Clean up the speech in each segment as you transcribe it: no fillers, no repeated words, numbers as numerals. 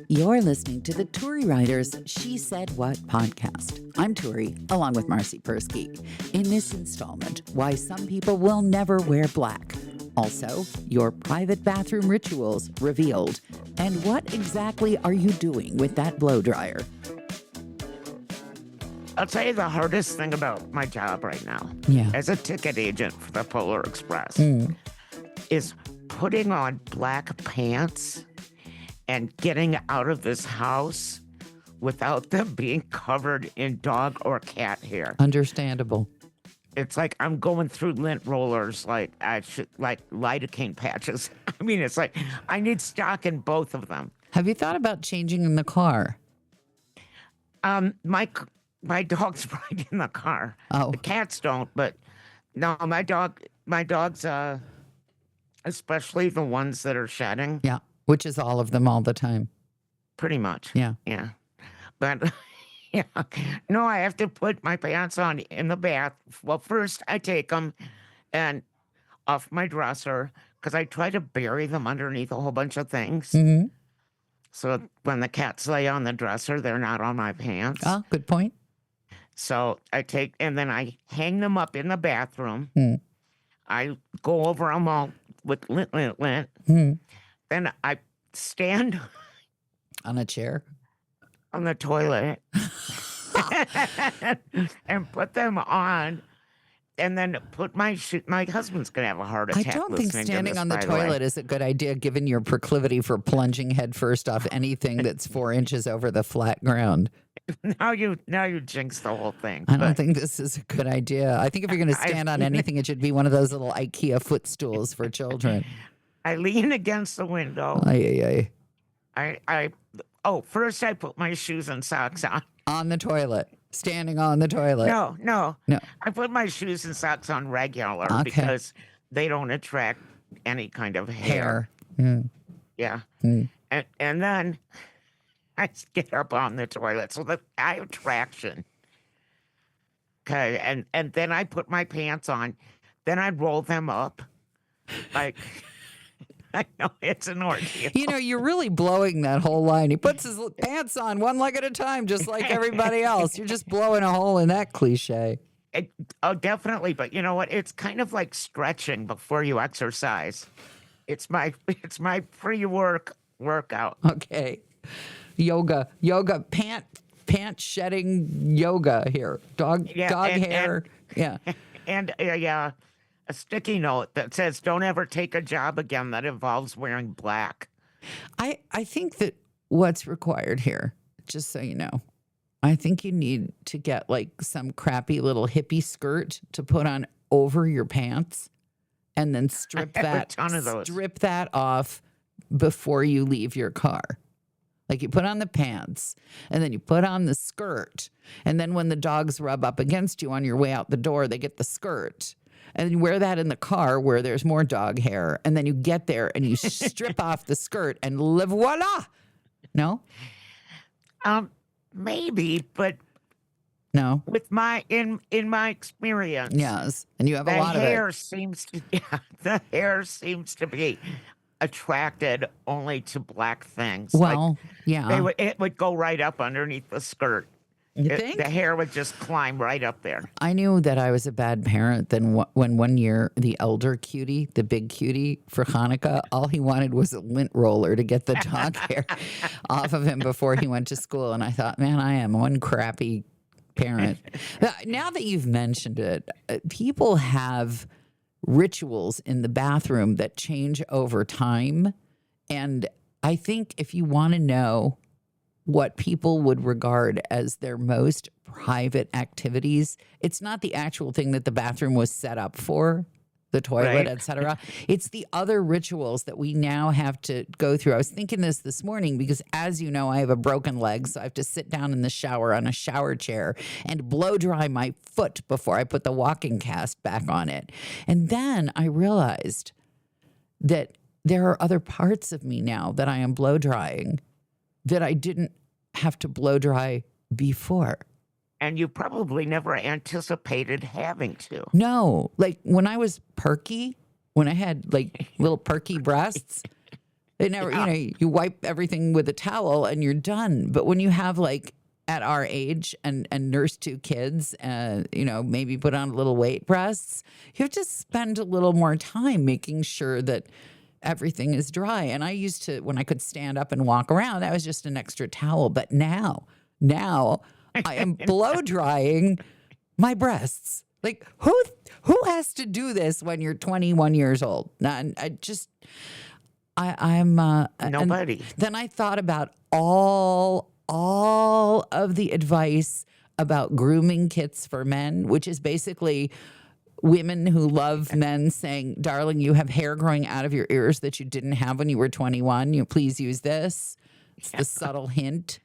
You're listening to the Turi Ryder's She Said What podcast. I'm Turi, along with Marcy Persky. In this installment, why some people will never wear black. Also, your private bathroom rituals revealed. And what exactly are you doing with that blow dryer? I'll tell you the hardest thing about my job right now, as a ticket agent for the Polar Express, is putting on black pants and getting out of this house without them being covered in dog or cat hair. Understandable. It's like I'm going through lint rollers like lidocaine patches. I mean, it's like I need stock in both of them. Have you thought about changing in the car? My dog's right in the car. Oh. The cats don't, but no, my dogs, especially the ones that are shedding. Yeah, which is all of them all the time. Pretty much. Yeah. But yeah, no, I have to put my pants on in the bath. Well, first I take them and off my dresser because I try to bury them underneath a whole bunch of things. Mm-hmm. So when the cats lay on the dresser, they're not on my pants. Oh, good point. So and then I hang them up in the bathroom. I go over them all with lint. Then I stand on a chair on the toilet and put them on. And then put my husband's going to have a heart attack. I don't think standing on the toilet is a good idea, given your proclivity for plunging headfirst off anything that's 4 inches over the flat ground. Now you jinx the whole thing. I don't think this is a good idea. I think if you're going to stand on anything, it should be one of those little IKEA footstools for children. I lean against the window. First I put my shoes and socks on. On the toilet. Standing on the toilet. No. I put my shoes and socks on regular because they don't attract any kind of hair. Yeah. And then I get up on the toilet. So the eye attraction. Okay. And then I put my pants on. Then I roll them up. Like, I know it's an ordeal. You know, you're really blowing that whole line. He puts his pants on one leg at a time, just like everybody else. You're just blowing a hole in that cliche. Definitely. But you know what? It's kind of like stretching before you exercise. It's my workout. Okay. Yoga, pant shedding yoga here. Dog hair. And a sticky note that says, don't ever take a job again that involves wearing black. I think that what's required here, just so you know, I think you need to get like some crappy little hippie skirt to put on over your pants and then strip that off before you leave your car. Like you put on the pants and then you put on the skirt. And then when the dogs rub up against you on your way out the door, they get the skirt. And you wear that in the car where there's more dog hair. And then you get there and you strip off the skirt and voila. No? Maybe, but no. With in my experience. Yes. And you have a lot of it. The hair seems to be attracted only to black things. Well, it would go right up underneath the skirt. You think? The hair would just climb right up there. I knew that I was a bad parent when one year the elder cutie, the big cutie for Hanukkah, all he wanted was a lint roller to get the dog hair off of him before he went to school. And I thought, man, I am one crappy parent. Now that you've mentioned it, people have rituals in the bathroom that change over time. And I think if you want to know what people would regard as their most private activities, it's not the actual thing that the bathroom was set up for, the toilet, etc. It's the other rituals that we now have to go through. I was thinking this morning because, as you know, I have a broken leg, so I have to sit down in the shower on a shower chair and blow dry my foot before I put the walking cast back on it. And then I realized that there are other parts of me now that I am blow drying that I didn't have to blow dry before. And you probably never anticipated having to. No. Like when I was perky, when I had like little perky breasts, They never, you wipe everything with a towel and you're done. But when you have like at our age and nurse 2 kids, maybe put on little weight breasts, you have to spend a little more time making sure that everything is dry. And I used to, when I could stand up and walk around, that was just an extra towel. But now I am blow drying my breasts. Like who has to do this when you're 21 years old? I'm nobody. Then I thought about all of the advice about grooming kits for men, which is basically women who love men saying, "Darling, you have hair growing out of your ears that you didn't have when you were 21. You please use this." It's the subtle hint.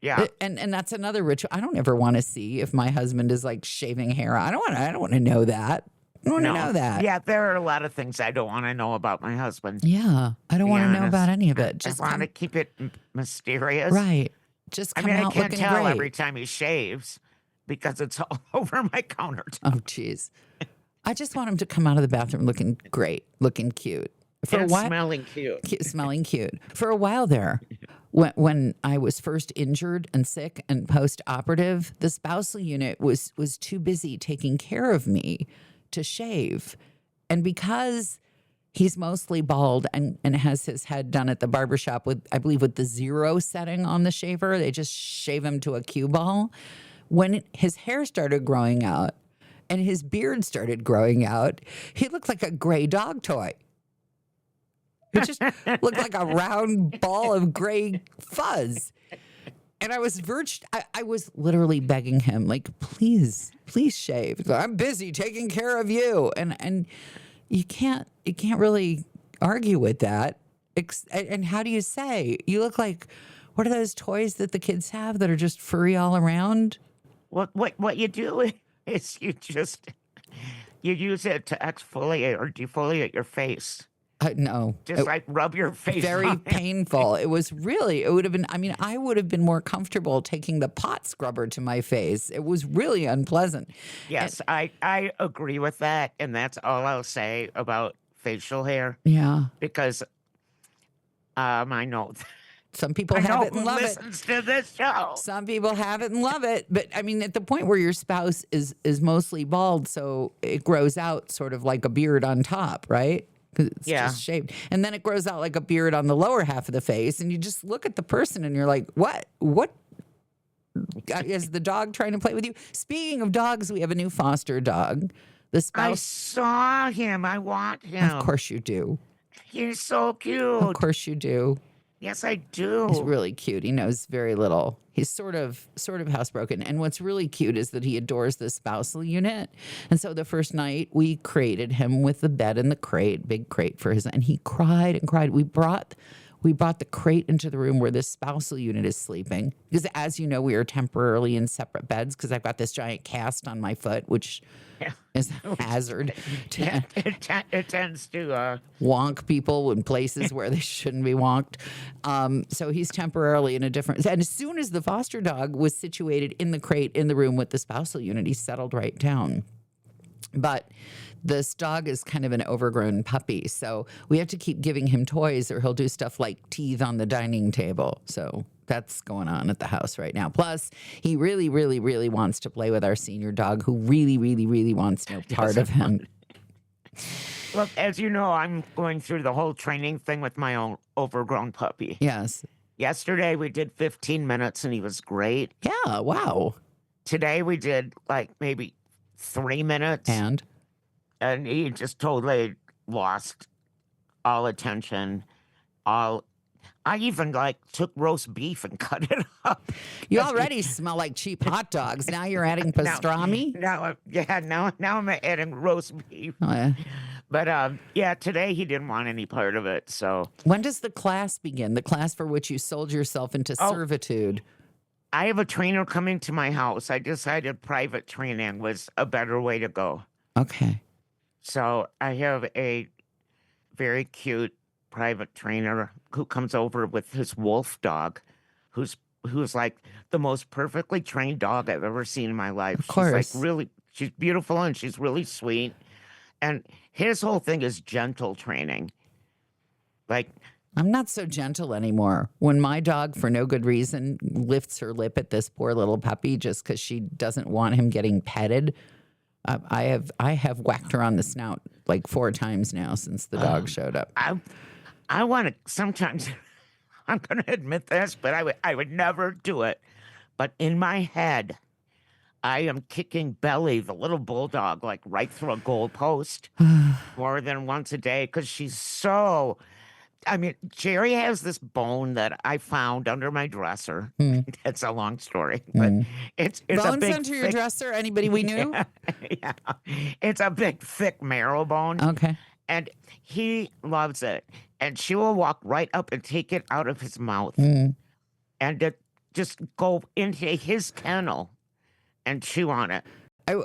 Yeah. And that's another ritual. I don't ever want to see if my husband is like shaving hair. I don't want to know that. I don't want to know that. Yeah, there are a lot of things I don't want to know about my husband. Yeah, I don't want to know about any of it. Just want to keep it mysterious. Right. Just come out looking great. I can't tell every time he shaves because it's all over my countertop. Oh, jeez. I just want him to come out of the bathroom looking great, looking cute. For a while, smelling cute. Smelling cute. For a while there, when I was first injured and sick and post-operative, the spousal unit was too busy taking care of me to shave. And because he's mostly bald and has his head done at the barbershop with, I believe, with the 0 setting on the shaver, they just shave him to a cue ball. When his hair started growing out and his beard started growing out, he looked like a gray dog toy. It just looked like a round ball of gray fuzz. And I was I was literally begging him, like, please shave. I'm busy taking care of you. And you can't really argue with that. And how do you say? You look like, what are those toys that the kids have that are just furry all around? What you do is you use it to exfoliate or defoliate your face. No. Just like rub your face. Very painful. It would have been, I would have been more comfortable taking the pot scrubber to my face. It was really unpleasant. Yes, I agree with that. And that's all I'll say about facial hair. Yeah. Because I know. Some people have it and love it. Listens to this show. Some people have it and love it. But at the point where your spouse is mostly bald, so it grows out sort of like a beard on top, right? Because it's just shaved. And then it grows out like a beard on the lower half of the face. And you just look at the person and you're like, what is the dog trying to play with you? Speaking of dogs, we have a new foster dog. The spouse. I saw him. I want him. Of course you do. He's so cute. Of course you do. Yes, I do. He's really cute. He knows very little. He's sort of housebroken. And what's really cute is that he adores the spousal unit. And so the first night we created him with the bed and the crate, big crate for his, and he cried and cried. We brought the crate into the room where the spousal unit is sleeping. Because as you know, we are temporarily in separate beds because I've got this giant cast on my foot, which is a hazard. It tends to wonk people in places where they shouldn't be wonked. So he's temporarily in a different. And as soon as the foster dog was situated in the crate in the room with the spousal unit, he settled right down. But this dog is kind of an overgrown puppy, so we have to keep giving him toys or he'll do stuff like teeth on the dining table. So that's going on at the house right now. Plus, he really, really, really wants to play with our senior dog, who really, really, really wants no part of him. Look, as you know, I'm going through the whole training thing with my own overgrown puppy. Yes. Yesterday, we did 15 minutes, and he was great. Yeah, wow. Today, we did, like, maybe 3 minutes. And he just totally lost all attention, I even took roast beef and cut it up. You already smell like cheap hot dogs. Now you're adding pastrami? Now I'm adding roast beef. Oh, yeah. But today he didn't want any part of it. So when does the class begin? The class for which you sold yourself into servitude? I have a trainer coming to my house. I decided private training was a better way to go. Okay. So I have a very cute private trainer who comes over with his wolf dog, who's like the most perfectly trained dog I've ever seen in my life. Of course. She's beautiful and she's really sweet. And his whole thing is gentle training. Like, I'm not so gentle anymore. When my dog, for no good reason, lifts her lip at this poor little puppy just because she doesn't want him getting petted, I have whacked her on the snout like 4 times now since the dog showed up. I want to sometimes. I'm going to admit this, but I would never do it. But in my head, I am kicking Belly, the little bulldog, like right through a goalpost more than once a day because she's so. I mean, Jerry has this bone that I found under my dresser. It's a long story, but it's Bones a big under your dresser? Anybody we knew? Yeah, it's a big thick marrow bone. Okay. And he loves it. And she will walk right up and take it out of his mouth and just go into his kennel and chew on it.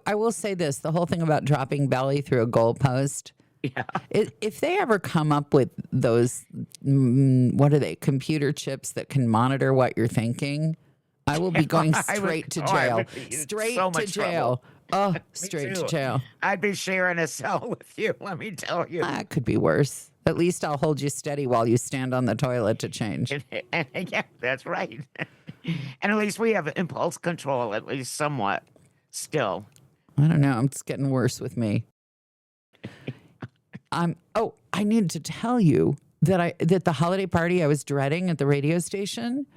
I will say this, the whole thing about dropping Belly through a goalpost. Yeah. If they ever come up with those, what are they, computer chips that can monitor what you're thinking, I will be going straight to jail. Straight to jail. Oh, straight to jail. I'd be sharing a cell with you, let me tell you. That could be worse. At least I'll hold you steady while you stand on the toilet to change. Yeah, that's right. And at least we have impulse control, at least somewhat, still. I don't know. It's getting worse with me. I needed to tell you that the holiday party I was dreading at the radio station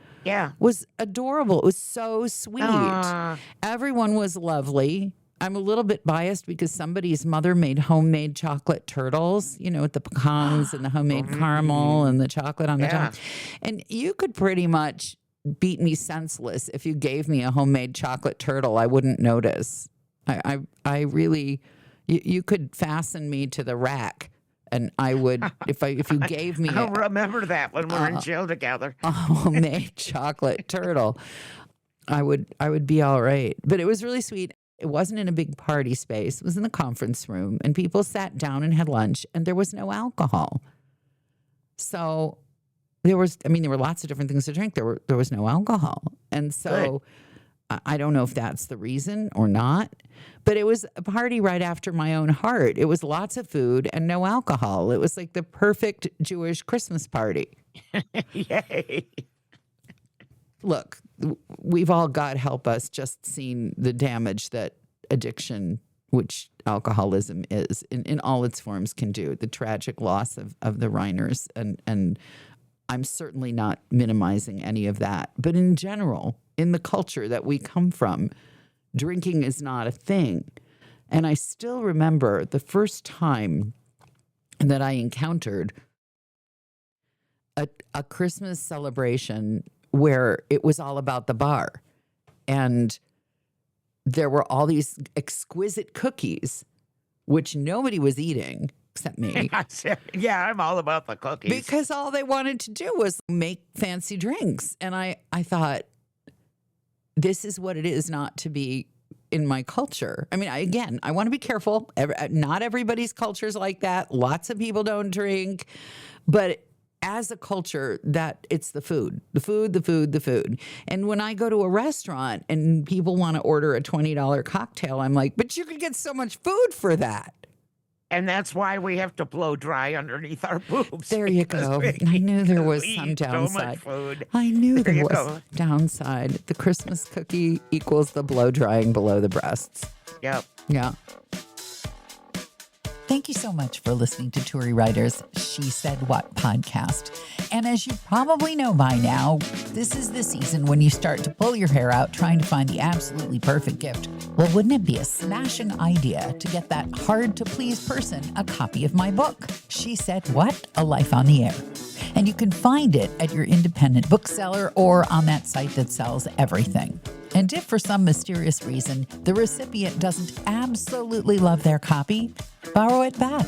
was adorable. It was so sweet. Everyone was lovely. I'm a little bit biased because somebody's mother made homemade chocolate turtles, with the pecans and the homemade caramel and the chocolate on the top. And you could pretty much beat me senseless if you gave me a homemade chocolate turtle. I wouldn't notice. I really, you could fasten me to the rack. And I would, if you gave me, I'll remember that when we're in jail together. A homemade chocolate turtle, I would be all right. But it was really sweet. It wasn't in a big party space. It was in the conference room, and people sat down and had lunch, and there was no alcohol. So there were lots of different things to drink. There was no alcohol, and so. Good. I don't know if that's the reason or not, but it was a party right after my own heart. It was lots of food and no alcohol. It was like the perfect Jewish Christmas party. Yay. Look, we've all, God help us, just seen the damage that addiction, which alcoholism is, in all its forms can do. The tragic loss of the Reiners. And I'm certainly not minimizing any of that. But in general, in the culture that we come from, drinking is not a thing. And I still remember the first time that I encountered a Christmas celebration where it was all about the bar. And there were all these exquisite cookies, which nobody was eating except me. Yeah, I'm all about the cookies. Because all they wanted to do was make fancy drinks. And I thought, this is what it is not to be in my culture. I mean, I want to be careful. Not everybody's culture is like that. Lots of people don't drink. But as a culture, that it's the food. And when I go to a restaurant and people want to order a $20 cocktail, I'm like, but you could get so much food for that. And that's why we have to blow dry underneath our boobs. There you go. I knew there was some downside. So much food. I knew there was downside. The Christmas cookie equals the blow drying below the breasts. Yep. Yeah. Thank you so much for listening to Turi Ryder's She Said What podcast. And as you probably know by now, this is the season when you start to pull your hair out trying to find the absolutely perfect gift. Well, wouldn't it be a smashing idea to get that hard-to-please person a copy of my book, She Said What? A Life on the Air. And you can find it at your independent bookseller or on that site that sells everything. And if for some mysterious reason the recipient doesn't absolutely love their copy, borrow it back.